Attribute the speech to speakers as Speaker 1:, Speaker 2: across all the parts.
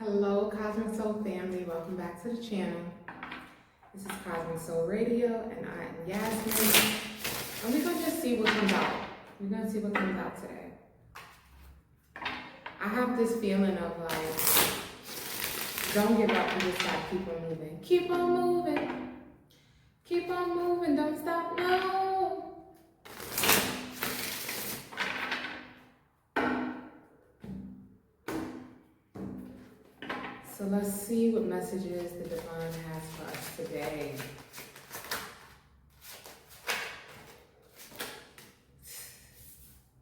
Speaker 1: Hello, Cosmic Soul family. Welcome back to the channel. This is Cosmic Soul Radio, and I am Yasmin. And we're going to just see what comes out. We're going to see what comes out today. I have this feeling of like, don't give up, you just got to keep on moving. Keep on moving. Keep on moving, don't stop, no. So let's see what messages the Divine has for us today.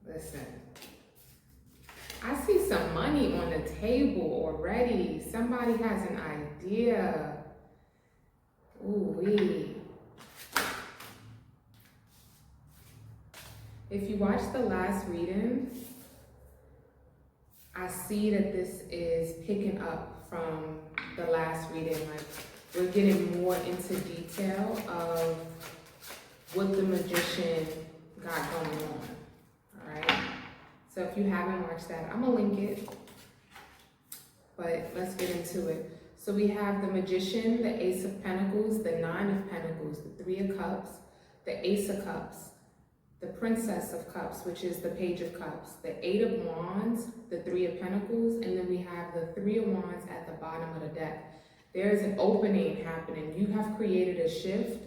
Speaker 1: Listen, I see some money on the table already. Somebody has an idea. Ooh-wee. If you watched the last reading, I see that this is picking up from the last reading. Like, we're getting more into detail of what the magician got going on. Alright? So if you haven't watched that, I'm gonna link it. But let's get into it. So we have the Magician, the Ace of Pentacles, the Nine of Pentacles, the Three of Cups, the Ace of Cups, the Princess of Cups, which is the Page of Cups, the Eight of Wands, the Three of Pentacles, and then we have the Three of Wands at the bottom of the deck. There's an opening happening. You have created a shift.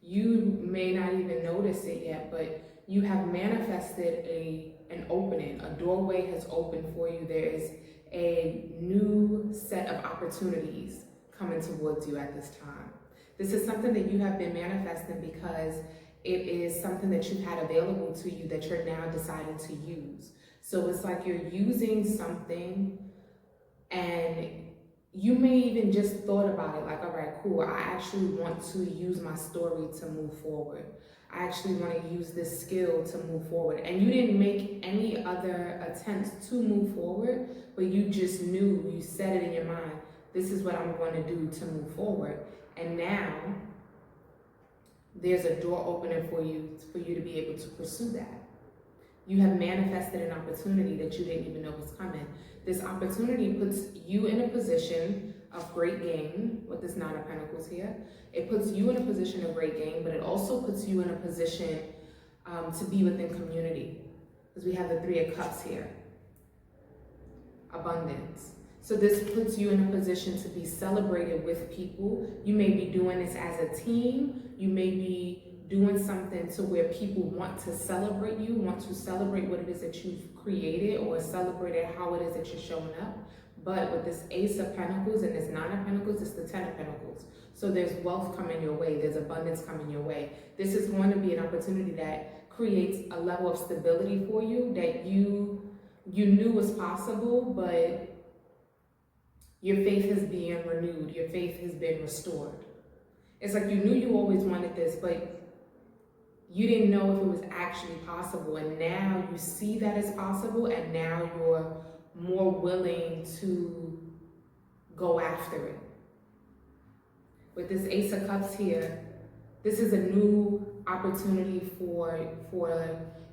Speaker 1: You may not even notice it yet, but you have manifested an opening. A doorway has opened for you. There is a new set of opportunities coming towards you at this time. This is something that you have been manifesting because it is something that you had available to you that you're now deciding to use. So it's like you're using something and you may even just thought about it like, all right, cool, I actually want to use my story to move forward. I actually want to use this skill to move forward. And you didn't make any other attempts to move forward, but you just knew, you said it in your mind, this is what I'm going to do to move forward. And now there's a door opening for you to be able to pursue that. You have manifested an opportunity that you didn't even know was coming. This opportunity puts you in a position of great gain with this Nine of Pentacles here. It puts you in a position of great gain, but it also puts you in a position to be within community. Because we have the Three of Cups here. Abundance. So this puts you in a position to be celebrated with people. You may be doing this as a team. You may be doing something to where people want to celebrate you, want to celebrate what it is that you've created or celebrate how it is that you're showing up. But with this Ace of Pentacles and this Nine of Pentacles, it's the Ten of Pentacles. So there's wealth coming your way. There's abundance coming your way. This is going to be an opportunity that creates a level of stability for you that you knew was possible, but your faith is being renewed. Your faith has been restored. It's like you knew you always wanted this, but you didn't know if it was actually possible. And now you see that it's possible, and now you're more willing to go after it. With this Ace of Cups here, this is a new opportunity for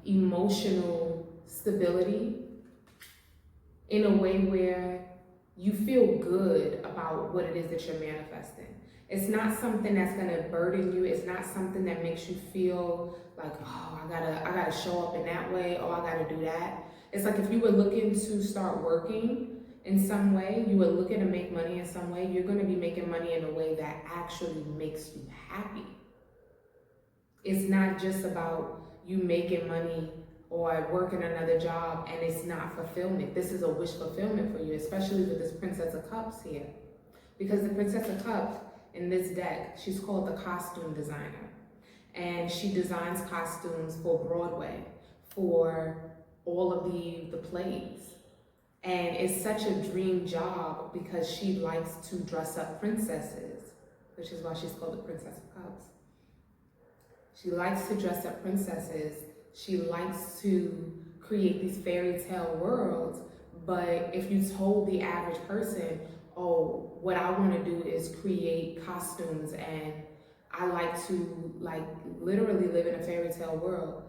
Speaker 1: emotional stability in a way where you feel good about what it is that you're manifesting. It's not something that's gonna burden you. It's not something that makes you feel like, oh, I gotta show up in that way, oh, I gotta do that. It's like if you were looking to start working in some way, you were looking to make money in some way, you're gonna be making money in a way that actually makes you happy. It's not just about you making money or working another job and it's not fulfillment. This is a wish fulfillment for you, especially with this Princess of Cups here. Because the Princess of Cups in this deck, she's called the costume designer. And she designs costumes for Broadway, for all of the plays. And it's such a dream job because she likes to dress up princesses, which is why she's called the Princess of Cups. She likes to dress up princesses. She likes to create these fairy tale worlds. But if you told the average person, oh, what I want to do is create costumes and I like to literally live in a fairy tale world,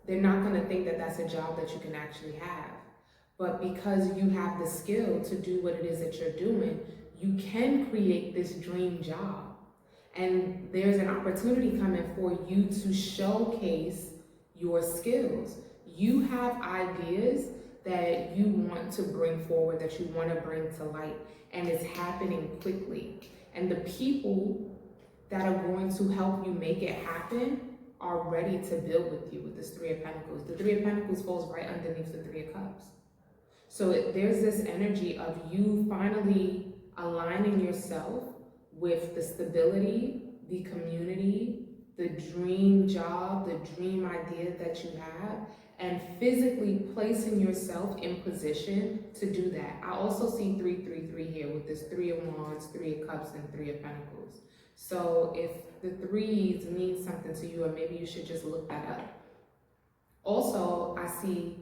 Speaker 1: they're not going to think that that's a job that you can actually have. But because you have the skill to do what it is that you're doing, you can create this dream job. And there's an opportunity coming for you to showcase your skills. You have ideas that you want to bring forward, that you want to bring to light, and it's happening quickly. And the people that are going to help you make it happen are ready to build with you with this Three of Pentacles. The Three of Pentacles falls right underneath the Three of Cups. So there's this energy of you finally aligning yourself with the stability, the community, the dream job, the dream idea that you have, and physically placing yourself in position to do that. I also see 333 here with this Three of Wands, Three of Cups, and Three of Pentacles. So if the threes mean something to you, or maybe you should just look that up. Also, I see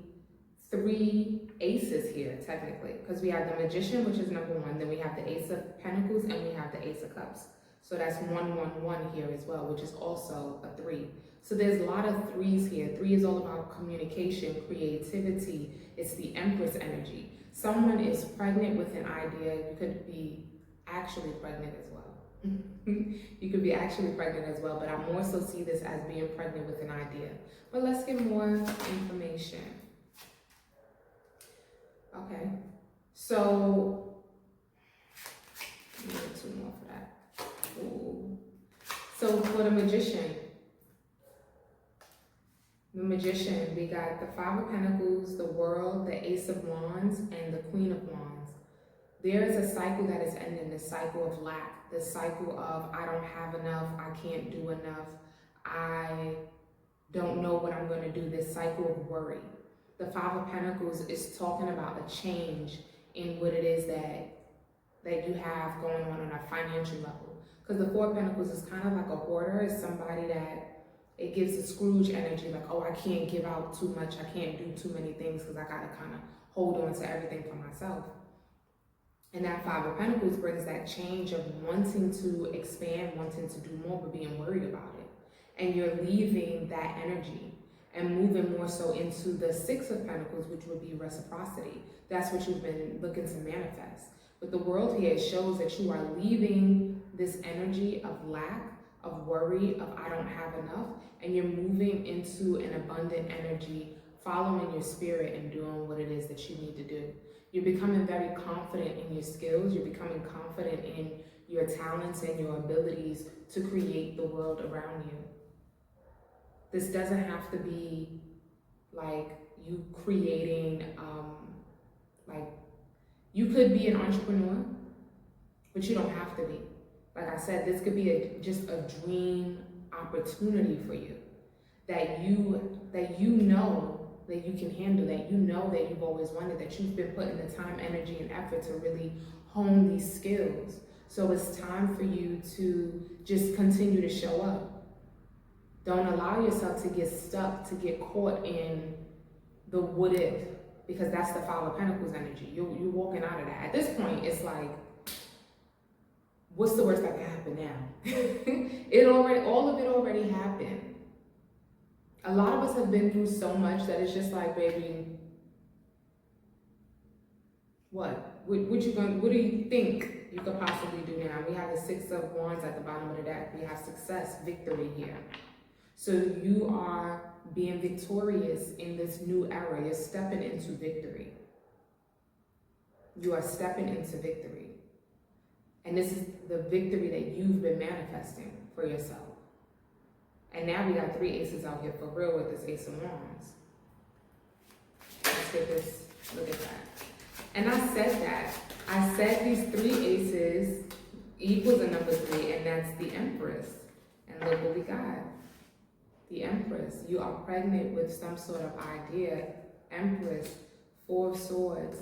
Speaker 1: 3 aces here, technically, because we have the Magician, which is number 1, then we have the Ace of Pentacles, and we have the Ace of Cups. So that's 111 here as well, which is also a 3. So there's a lot of 3s here. 3 is all about communication, creativity. It's the Empress energy. Someone is pregnant with an idea. You could be actually pregnant as well. You could be actually pregnant as well, but I more so see this as being pregnant with an idea. But let's get more information. Okay, so I need 2 more for that. Ooh. So for the Magician, we got the 5 of Pentacles, the World, the Ace of Wands, and the Queen of Wands. There is a cycle that is ending, the cycle of lack, the cycle of I don't have enough, I can't do enough, I don't know what I'm going to do, this cycle of worry. The 5 of Pentacles is talking about a change in what it is that you have going on a financial level. Because the 4 of Pentacles is kind of like a hoarder. It's somebody that it gives a Scrooge energy, like, oh, I can't give out too much. I can't do too many things because I got to kind of hold on to everything for myself. And that 5 of Pentacles brings that change of wanting to expand, wanting to do more, but being worried about it. And you're leaving that energy and moving more so into the 6 of Pentacles, which would be reciprocity. That's what you've been looking to manifest. But the World here shows that you are leaving this energy of lack, of worry, of I don't have enough, and you're moving into an abundant energy, following your spirit and doing what it is that you need to do. You're becoming very confident in your skills. You're becoming confident in your talents and your abilities to create the world around you. This doesn't have to be like you creating, like you could be an entrepreneur, but you don't have to be. Like I said, this could be just a dream opportunity for you that you know that you can handle, that you know that you've always wanted, that you've been putting the time, energy, and effort to really hone these skills. So it's time for you to just continue to show up. Don't allow yourself to get stuck, to get caught in the what if, because that's the 5 of Pentacles energy. You're walking out of that. At this point, it's like, what's the worst that can happen now? All of it already happened. A lot of us have been through so much that it's just like, baby, what do you think you could possibly do now? We have the 6 of Wands at the bottom of the deck. We have success, victory here. So you are being victorious in this new era. You're stepping into victory. You are stepping into victory. And this is the victory that you've been manifesting for yourself. And now we got 3 aces out here for real with this Ace of Wands. Let's get this, look at that. And I said these 3 aces equals a number 3, and that's the Empress. And look what we got. The Empress. You are pregnant with some sort of idea. Empress, 4 of Swords,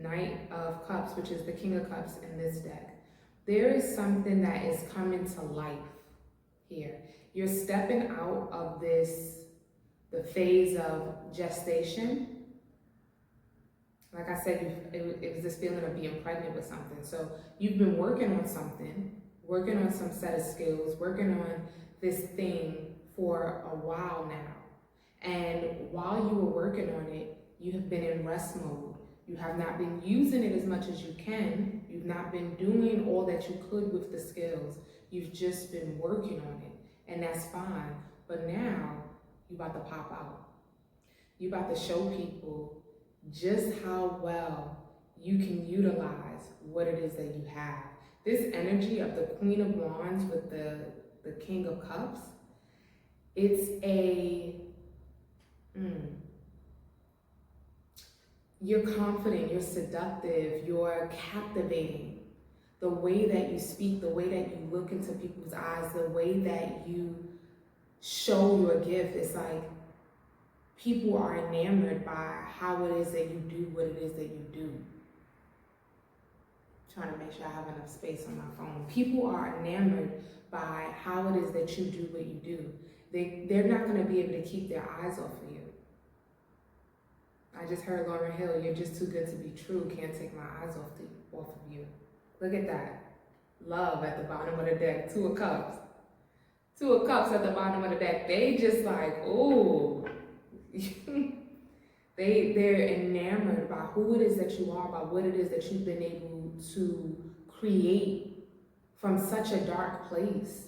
Speaker 1: Knight of Cups, which is the King of Cups in this deck. There is something that is coming to life here. You're stepping out of the phase of gestation. Like I said, it was this feeling of being pregnant with something. So you've been working on something, working on some set of skills, working on this thing for a while now. And while you were working on it, you have been in rest mode. You have not been using it as much as you can. You've not been doing all that you could with the skills. You've just been working on it, and that's fine. But now, you about to pop out. You about to show people just how well you can utilize what it is that you have. This energy of the Queen of Wands with the King of Cups, it's you're confident, you're seductive, you're captivating. The way that you speak, the way that you look into people's eyes, the way that you show your gift, it's like people are enamored by how it is that you do what it is that you do. Trying to make sure I have enough space on my phone. People are enamored by how it is that you do what you do. They're not going to be able to keep their eyes off of you. I just heard Lauryn Hill, you're just too good to be true, can't take my eyes off of you. Look at that. Love at the bottom of the deck, Two of Cups. Two of Cups at the bottom of the deck. They just like, ooh. They're enamored by who it is that you are, by what it is that you've been able to create from such a dark place.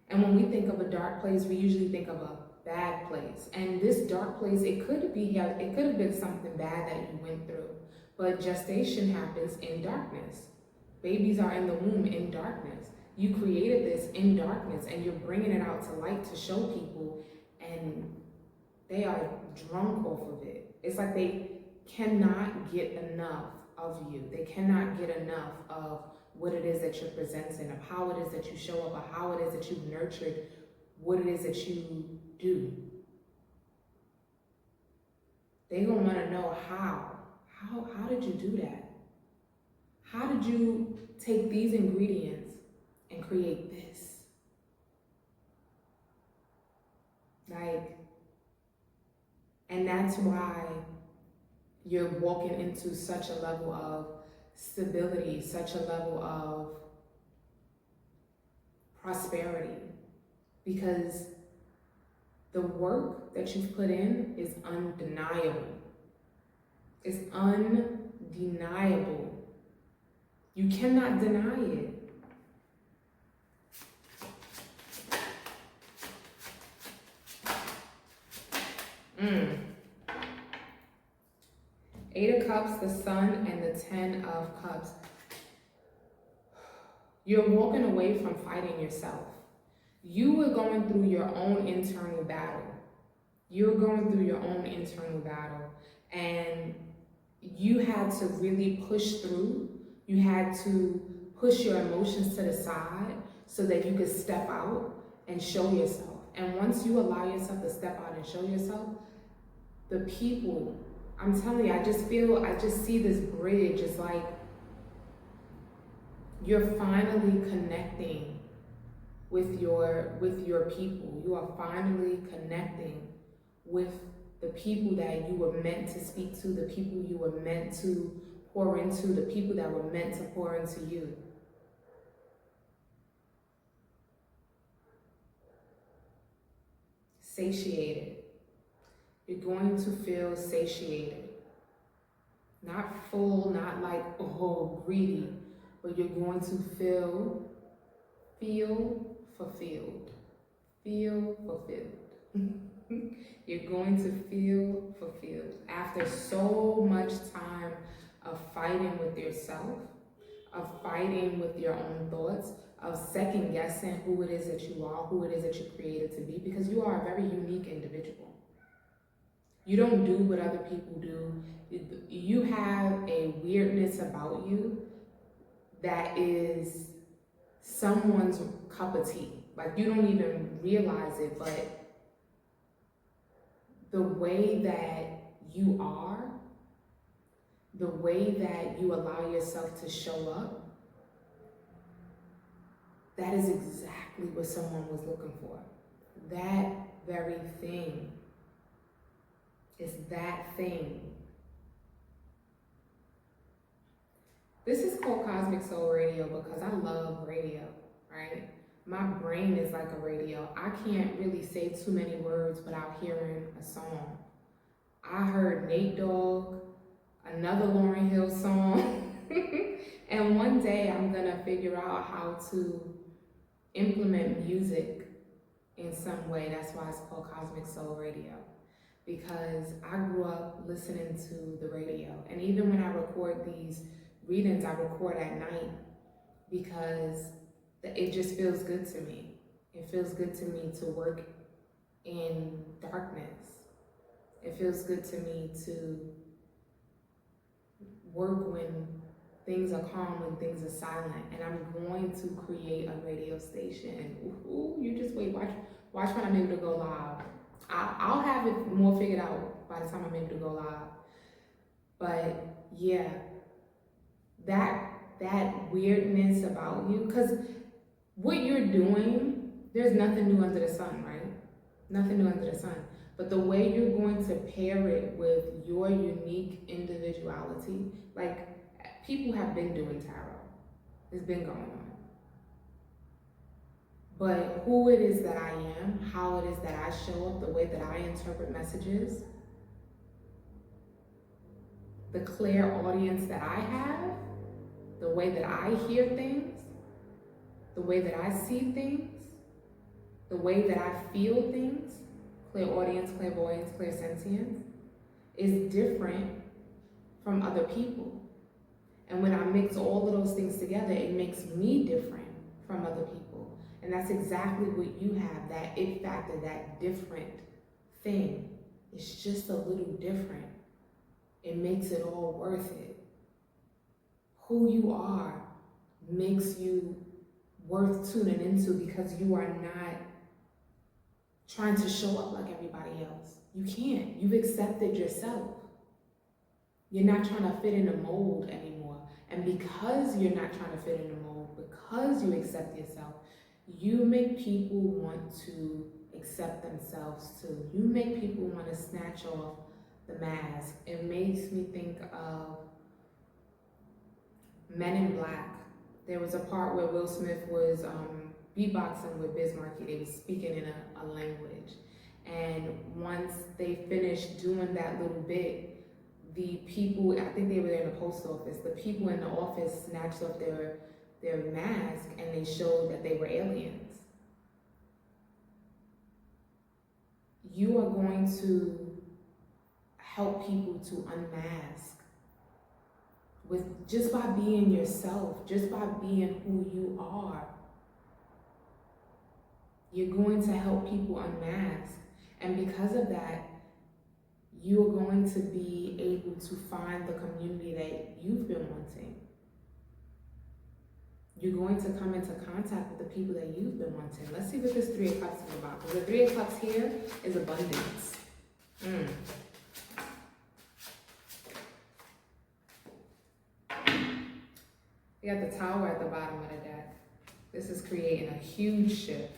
Speaker 1: And when we think of a dark place, we usually think of a bad place. And this dark place, it could have been something bad that you went through. But gestation happens in darkness. Babies are in the womb in darkness. You created this in darkness, and you're bringing it out to light to show people, and they are drunk off of it. It's like they cannot get enough of you. They cannot get enough of what it is that you're presenting, of how it is that you show up, of how it is that you've nurtured what it is that you do. They're gonna wanna know how did you do that? How did you take these ingredients and create this? And that's why you're walking into such a level of stability, such a level of prosperity, because the work that you've put in is undeniable. It's undeniable. You cannot deny it. Eight of Cups, the Sun, and the 10 of Cups. You're walking away from fighting yourself. You were going through your own internal battle. You're going through your own internal battle. And you had to really push through. You had to push your emotions to the side so that you could step out and show yourself. And once you allow yourself to step out and show yourself, the people, I'm telling you, I just see this bridge. It's like you're finally connecting with your people. You are finally connecting with the people that you were meant to speak to, the people you were meant to pour into, the people that were meant to pour into you. Satiated. You're going to feel satiated. Not full, not like, oh, greedy, but you're going to feel fulfilled. Feel fulfilled. You're going to feel fulfilled. After so much time of fighting with yourself, of fighting with your own thoughts, of second guessing who it is that you are, who it is that you're created to be, because you are a very unique individual. You don't do what other people do. You have a weirdness about you that is someone's cup of tea. Like, you don't even realize it, but the way that you are, the way that you allow yourself to show up, that is exactly what someone was looking for. That very thing. It's that thing. This is called Cosmic Soul Radio because I love radio, right? My brain is like a radio. I can't really say too many words without hearing a song. I heard Nate Dogg, another Lauryn Hill song. And one day I'm gonna figure out how to implement music in some way. That's why it's called Cosmic Soul Radio. Because I grew up listening to the radio. And even when I record these readings, I record at night because it just feels good to me. It feels good to me to work in darkness. It feels good to me to work when things are calm, when things are silent. And I'm going to create a radio station. Ooh, you just wait, watch when I'm able to go live. I'll have it more figured out by the time I'm able to go live. But yeah, that weirdness about you, because what you're doing, there's nothing new under the sun, right? Nothing new under the sun. But the way you're going to pair it with your unique individuality, like people have been doing tarot. It's been going on. But who it is that I am, how it is that I show up, the way that I interpret messages, the clear audience that I have, the way that I hear things, the way that I see things, the way that I feel things, clairaudience, clairvoyance, clairsentience, is different from other people. And when I mix all of those things together, it makes me different from other people. And that's exactly what you have, that it factor, that different thing. It's just a little different. It makes it all worth it. Who you are makes you worth tuning into, because you are not trying to show up like everybody else. You can't. You've accepted yourself. You're not trying to fit in a mold anymore. And because you're not trying to fit in a mold, because you accept yourself, you make people want to accept themselves too. You make people want to snatch off the mask. It makes me think of Men in Black. There was a part where Will Smith was beatboxing with Biz Markie. They were speaking in a language. And once they finished doing that little bit, the people, I think they were in the post office, the people in the office snatched off their mask and they showed that they were aliens. You are going to help people to unmask with just by being yourself, just by being who you are. You're going to help people unmask. And because of that, you're going to be able to find the community that you've been wanting. You're going to come into contact with the people that you've been wanting. Let's see what this Three of Cups is about. Because the Three of Cups here is abundance. You got the Tower at the bottom of the deck. This is creating a huge shift.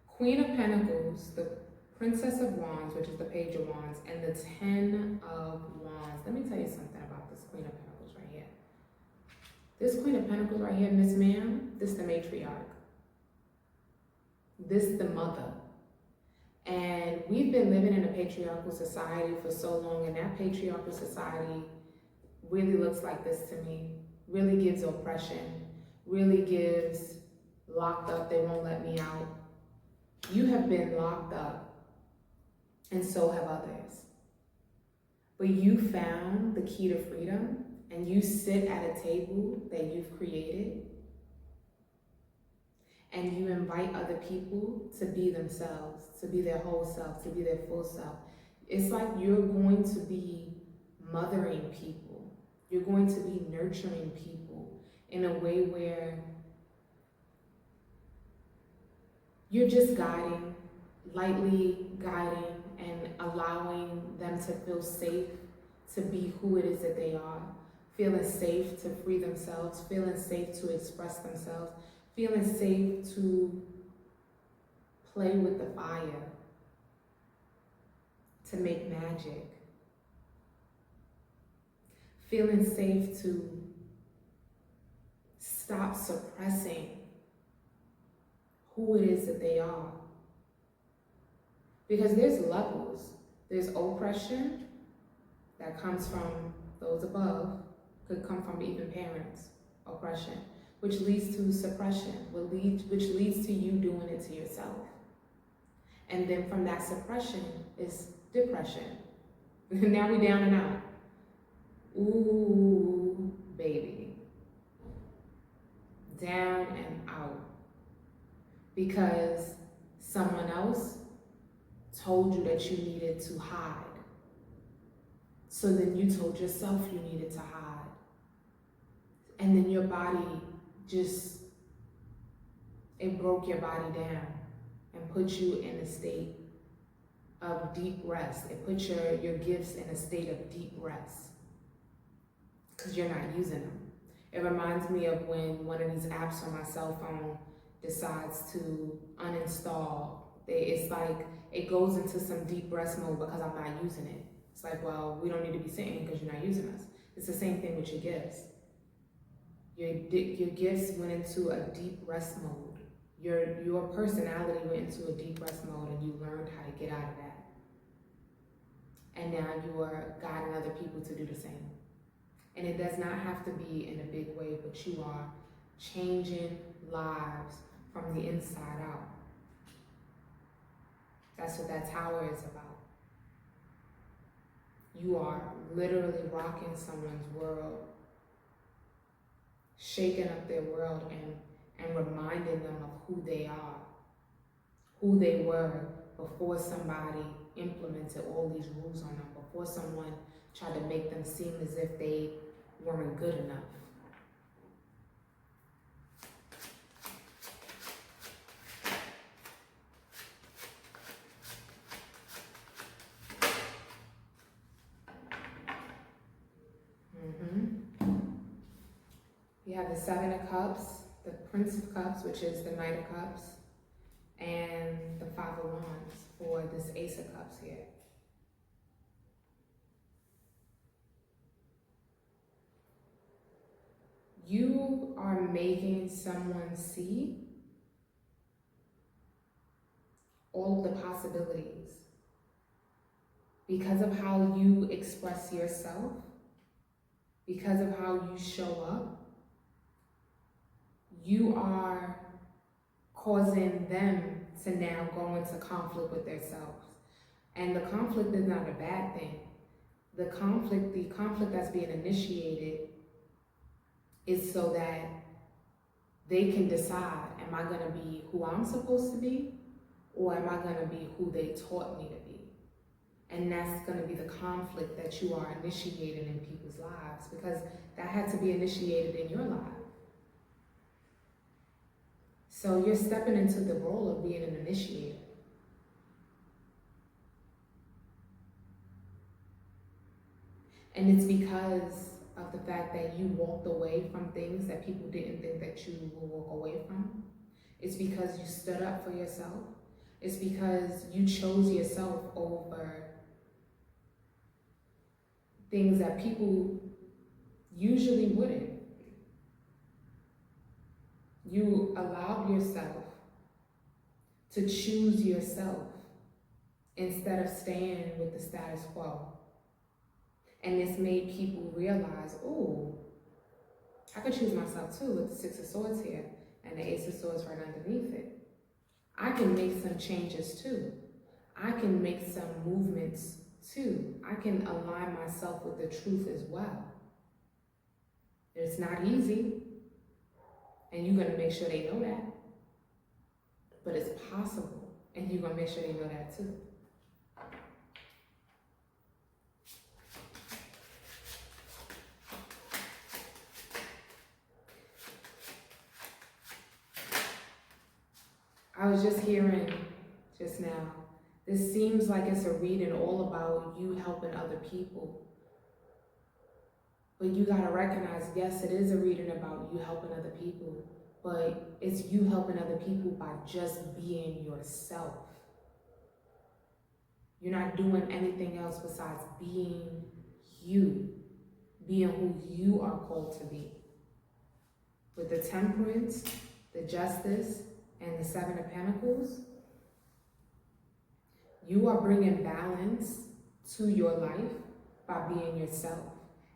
Speaker 1: Queen of Pentacles, the Princess of Wands, which is the Page of Wands, and the Ten of Wands. Let me tell you something about this Queen of Pentacles right here. This Queen of Pentacles right here, Miss Ma'am, this the matriarch. This the mother. And we've been living in a patriarchal society for so long, and that patriarchal society really looks like this to me. Really gives oppression, really gives locked up, they won't let me out. You have been locked up, and so have others. But you found the key to freedom, and you sit at a table that you've created, and you invite other people to be themselves, to be their whole self, to be their full self. It's like you're going to be mothering people. You're going to be nurturing people in a way where you're just guiding, lightly guiding, and allowing them to feel safe to be who it is that they are, feeling safe to free themselves, feeling safe to express themselves, feeling safe to play with the fire, to make magic, feeling safe to stop suppressing who it is that they are. Because there's levels. There's oppression, that comes from those above, could come from even parents, oppression, which leads to suppression, which leads to you doing it to yourself. And then from that suppression is depression. Now we down and out. Ooh, baby. Down and out. Because someone else told you that you needed to hide. So then you told yourself you needed to hide. And then your body just, it broke your body down and put you in a state of deep rest. It put your gifts in a state of deep rest because you're not using them. It reminds me of when one of these apps on my cell phone decides to uninstall. It's like it goes into some deep rest mode because I'm not using it. It's like, well, we don't need to be sitting because you're not using us. It's the same thing with your gifts. Your gifts went into a deep rest mode. Your personality went into a deep rest mode and you learned how to get out of that. And now you are guiding other people to do the same. And it does not have to be in a big way, but you are changing lives from the inside out. That's what that tower is about. You are literally rocking someone's world, shaking up their world and reminding them of who they are, who they were before somebody implemented all these rules on them, before someone tried to make them seem as if they weren't good enough. We have the Seven of Cups, the Prince of Cups, which is the Knight of Cups, and the Five of Wands for this Ace of Cups here. You are making someone see all of the possibilities because of how you express yourself, because of how you show up. You are causing them to now go into conflict with themselves. And the conflict is not a bad thing. The conflict that's being initiated is so that they can decide, am I gonna be who I'm supposed to be, or am I gonna be who they taught me to be? And that's gonna be the conflict that you are initiating in people's lives, because that had to be initiated in your life. So you're stepping into the role of being an initiator. And it's because of the fact that you walked away from things that people didn't think that you would walk away from. It's because you stood up for yourself. It's because you chose yourself over things that people usually wouldn't. You allowed yourself to choose yourself instead of staying with the status quo. And this made people realize, oh, I could choose myself too with the Six of Swords here and the Ace of Swords right underneath it. I can make some changes too. I can make some movements too. I can align myself with the truth as well. It's not easy, and you're gonna make sure they know that, but it's possible, and you're gonna make sure they know that too. I was just hearing just now, this seems like it's a reading all about you helping other people. But you gotta recognize, yes, it is a reading about you helping other people, but it's you helping other people by just being yourself. You're not doing anything else besides being you, being who you are called to be. With the Temperance, the Justice, and the Seven of Pentacles, you are bringing balance to your life by being yourself.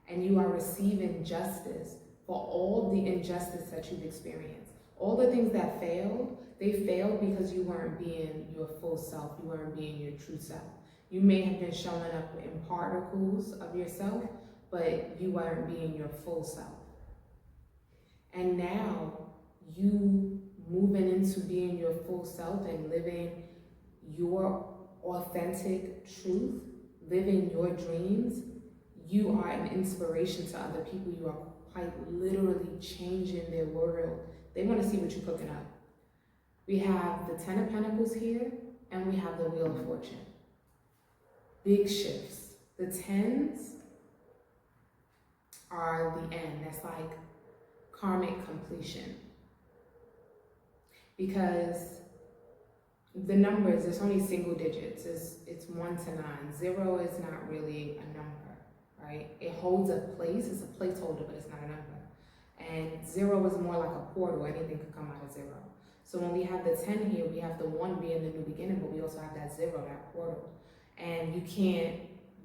Speaker 1: And you are receiving justice for all the injustice that you've experienced. All the things that failed, they failed because you weren't being your full self. You weren't being your true self. You may have been showing up in particles of yourself, but you weren't being your full self. And now you moving into being your full self and living your authentic truth, living your dreams, you are an inspiration to other people. You are quite literally changing their world. They want to see what you're cooking up. We have the Ten of Pentacles here, and we have the Wheel of Fortune. Big shifts. The tens are the end. That's like karmic completion. Because the numbers, it's only single digits. It's 1 to 9. 0 is not really a number, right? It holds a place. It's a placeholder, but it's not a number. And 0 is more like a portal. Anything could come out of 0. So when we have the 10 here, we have the 1 being the new beginning, but we also have that 0, that portal. And you can't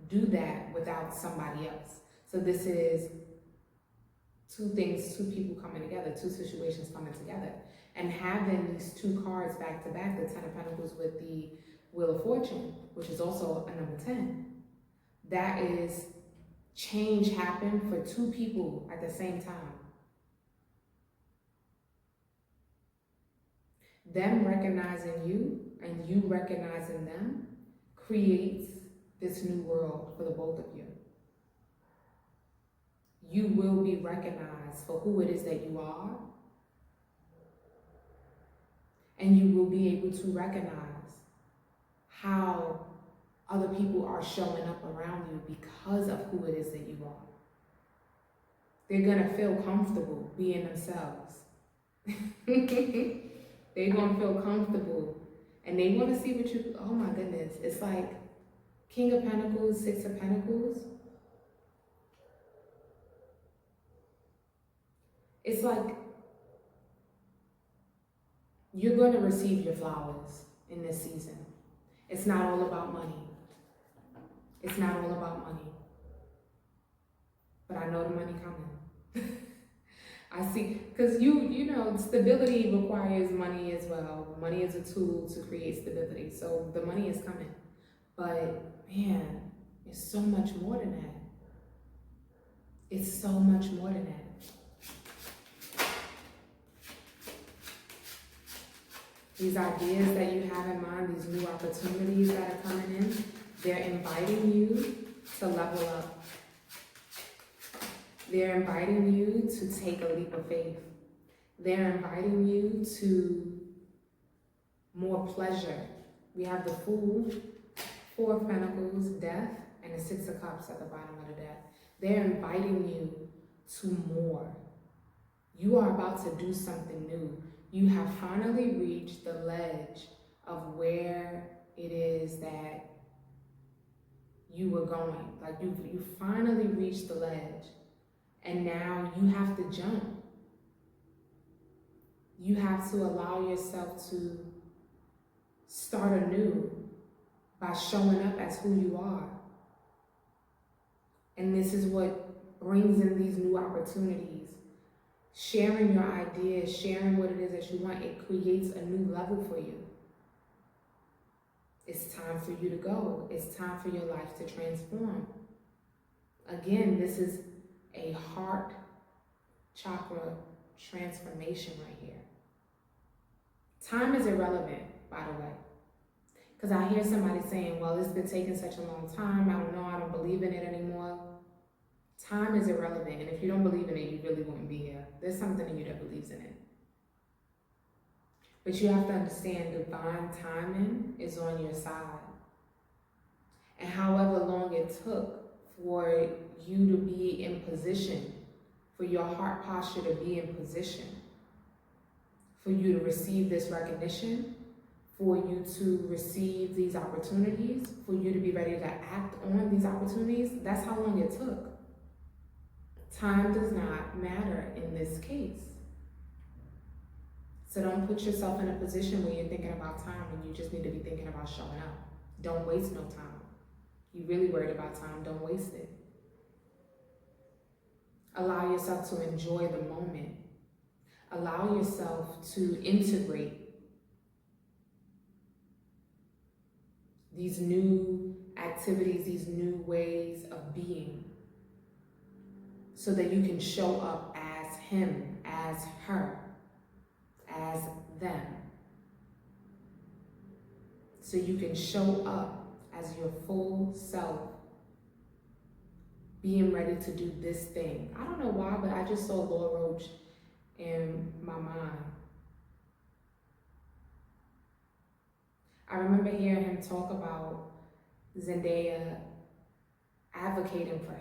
Speaker 1: do that without somebody else. So this is two things, two people coming together, two situations coming together. And having these two cards back to back, the Ten of Pentacles with the Wheel of Fortune, which is also a number 10, that is change happen for two people at the same time. Them recognizing you and you recognizing them creates this new world for the both of you. You will be recognized for who it is that you are, and you will be able to recognize how other people are showing up around you because of who it is that you are. They're gonna feel comfortable being themselves. They're gonna feel comfortable, and they wanna see what you, oh my goodness, it's like King of Pentacles, 6 of Pentacles. It's like you're going to receive your flowers in this season. It's not all about money. It's not all about money. But I know the money coming. I see, because you know, stability requires money as well. Money is a tool to create stability. So the money is coming. But man, it's so much more than that. It's so much more than that. These ideas that you have in mind, these new opportunities that are coming in, they're inviting you to level up. They're inviting you to take a leap of faith. They're inviting you to more pleasure. We have the Fool, 4 of Pentacles, Death, and the 6 of Cups at the bottom of the deck. They're inviting you to more. You are about to do something new. You have finally reached the ledge of where it is that you were going. Like you finally reached the ledge, and now you have to jump. You have to allow yourself to start anew by showing up as who you are. And this is what brings in these new opportunities. Sharing your ideas, sharing what it is that you want, it creates a new level for you. It's time for you to go. It's time for your life to transform. Again, this is a heart chakra transformation right here. Time is irrelevant, by the way. Because I hear somebody saying, well, it's been taking such a long time. I don't know. I don't believe in it anymore. Time is irrelevant, and if you don't believe in it, you really wouldn't be here. There's something in you that believes in it. But you have to understand divine timing is on your side. And however long it took for you to be in position, for your heart posture to be in position, for you to receive this recognition, for you to receive these opportunities, for you to be ready to act on these opportunities, that's how long it took. Time does not matter in this case. So don't put yourself in a position where you're thinking about time when you just need to be thinking about showing up. Don't waste no time. You really worried about time, don't waste it. Allow yourself to enjoy the moment. Allow yourself to integrate these new activities, these new ways of being, so that you can show up as him, as her, as them. So you can show up as your full self, being ready to do this thing. I don't know why, but I just saw Law Roach in my mind. I remember hearing him talk about Zendaya advocating for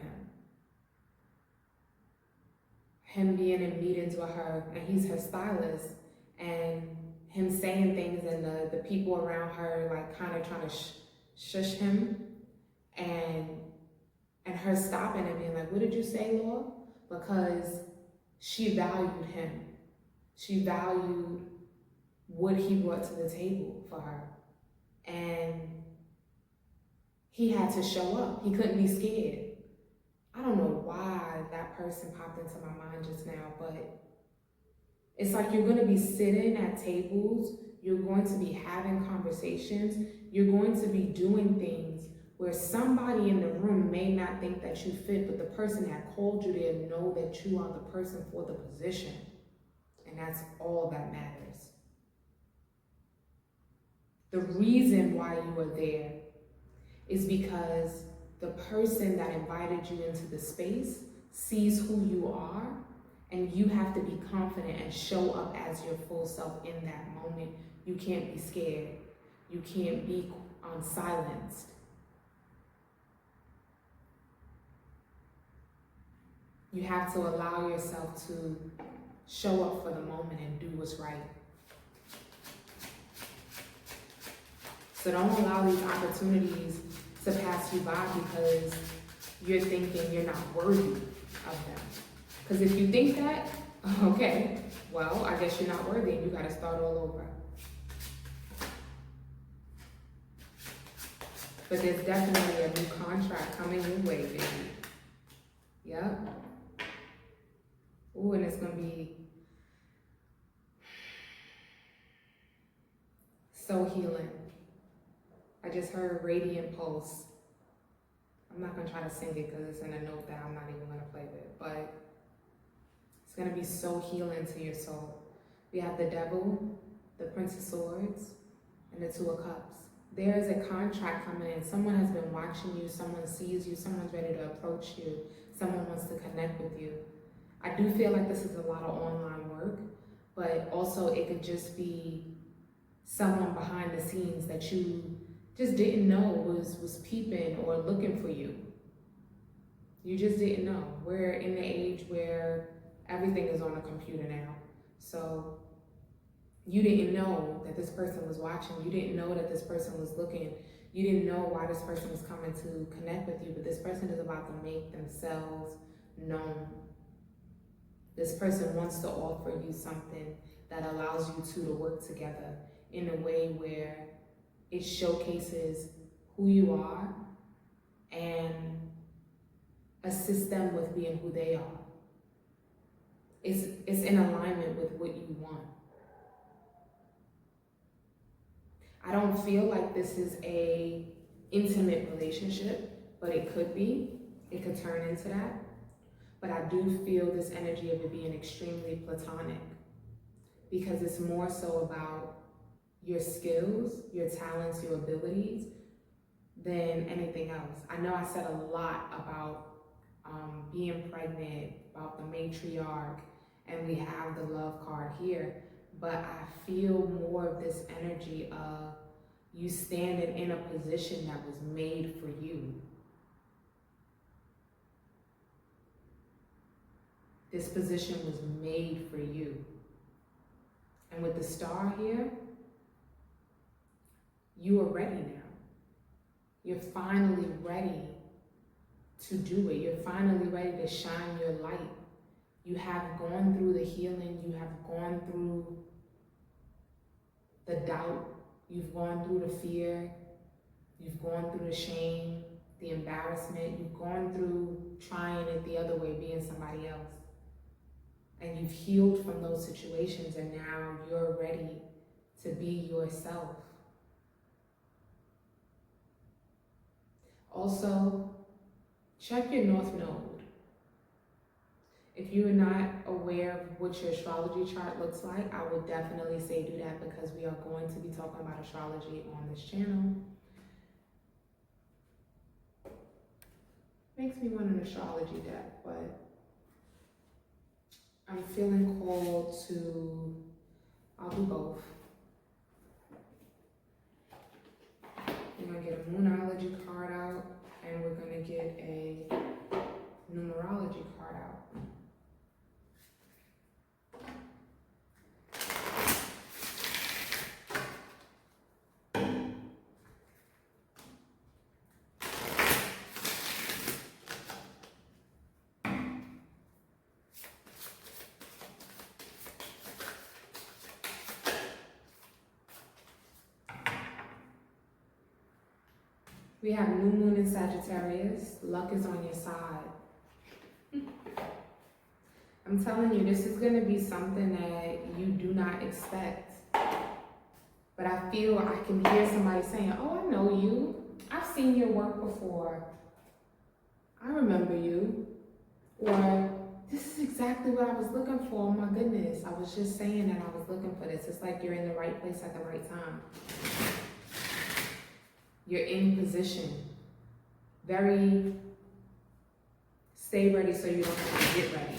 Speaker 1: him being in meetings with her, and he's her stylist, and him saying things, and the people around her like kind of trying to shush him, and her stopping and being like, "What did you say, Law?" Because she valued him. She valued what he brought to the table for her. And he had to show up. He couldn't be scared. I don't know why that person popped into my mind just now, but it's like you're going to be sitting at tables, you're going to be having conversations, you're going to be doing things where somebody in the room may not think that you fit, but the person that called you there know that you are the person for the position. And that's all that matters. The reason why you are there is because the person that invited you into the space sees who you are, and you have to be confident and show up as your full self in that moment. You can't be scared. You can't be silenced. You have to allow yourself to show up for the moment and do what's right. So don't allow these opportunities to pass you by because you're thinking you're not worthy of them. Because if you think that, okay, well, I guess you're not worthy and you got to start all over. But there's definitely a new contract coming your way, baby. Yep. Ooh, and it's going to be so healing. I just heard Radiant Pulse. I'm not going to try to sing it because it's in a note that I'm not even going to play with, but it's going to be so healing to your soul. We have the Devil, the Prince of Swords, and the Two of Cups. There is a contract coming in. Someone has been watching you. Someone sees you. Someone's ready to approach you. Someone wants to connect with you. I do feel like this is a lot of online work, but also it could just be someone behind the scenes that you just didn't know was peeping or looking for you. You just didn't know. We're in the age where everything is on a computer now. So you didn't know that this person was watching. You didn't know that this person was looking. You didn't know why this person was coming to connect with you, but this person is about to make themselves known. This person wants to offer you something that allows you two to work together in a way where it showcases who you are and assist them with being who they are. It's in alignment with what you want. I don't feel like this is a intimate relationship, but it could be. It could turn into that. But I do feel this energy of it being extremely platonic because it's more so about your skills, your talents, your abilities than anything else. I know I said a lot about being pregnant, about the matriarch, and we have the love card here, but I feel more of this energy of you standing in a position that was made for you. This position was made for you. And with the star here, you are ready now. You're finally ready to do it. You're finally ready to shine your light. You have gone through the healing. You have gone through the doubt. You've gone through the fear. You've gone through the shame. the embarrassment. You've gone through trying it the other way, being somebody else. And you've healed from those situations, and now you're ready to be yourself. Also, check your North Node. If you're not aware of what your astrology chart looks like, I would definitely say do that, because we are going to be talking about astrology on this channel. Makes me want an astrology deck, but I'm feeling called to, I'll do both. We're gonna get a Moonology card out, and we're gonna get a numerology card out. We have new moon in Sagittarius. Luck is on your side. I'm telling you, this is going to be something that you do not expect. But I feel I can hear somebody saying, oh, I know you. I've seen your work before. I remember you. Or, this is exactly what I was looking for. Oh my goodness. I was just saying that I was looking for this. It's like you're in the right place at the right time. You're in position. Very stay ready so you don't have to get ready.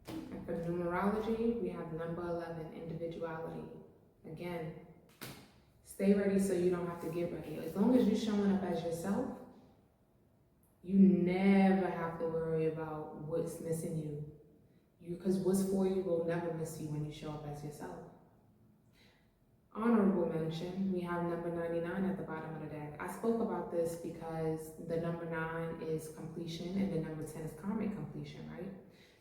Speaker 1: And for numerology, we have number 11, individuality. Again, stay ready so you don't have to get ready. As long as you're showing up as yourself, you never have to worry about what's missing you. Because what's for you will never miss you when you show up as yourself. Honorable mention, we have number 99 at the bottom of the deck. I spoke about this because the number 9 is completion and the number 10 is karmic completion, right?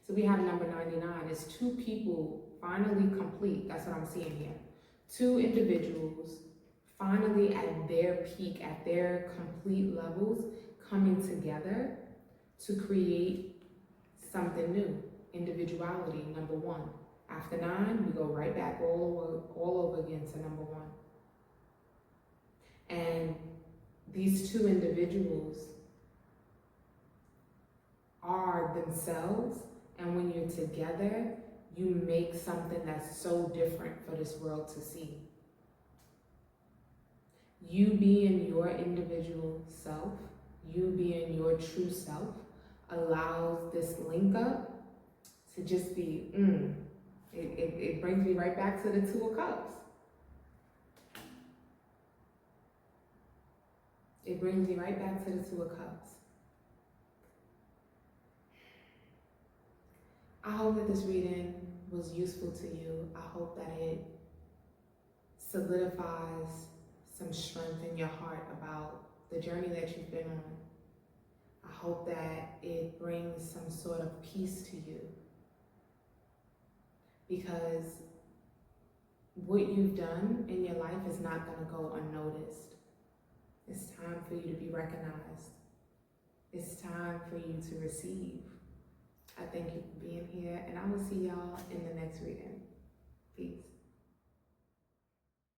Speaker 1: So we have number 99. It's two people finally complete. That's what I'm seeing here. Two individuals finally at their peak, at their complete levels, coming together to create something new. Individuality, number 1. After 9, we go right back all over again to number 1. And these two individuals are themselves, and when you're together, you make something that's so different for this world to see. You being your individual self, you being your true self, allows this link up to just be, It brings me right back to the Two of Cups. It brings me right back to the Two of Cups. I hope that this reading was useful to you. I hope that it solidifies some strength in your heart about the journey that you've been on. I hope that it brings some sort of peace to you. Because what you've done in your life is not going to go unnoticed. It's time for you to be recognized. It's time for you to receive. I thank you for being here, and I will see y'all in the next reading. Peace.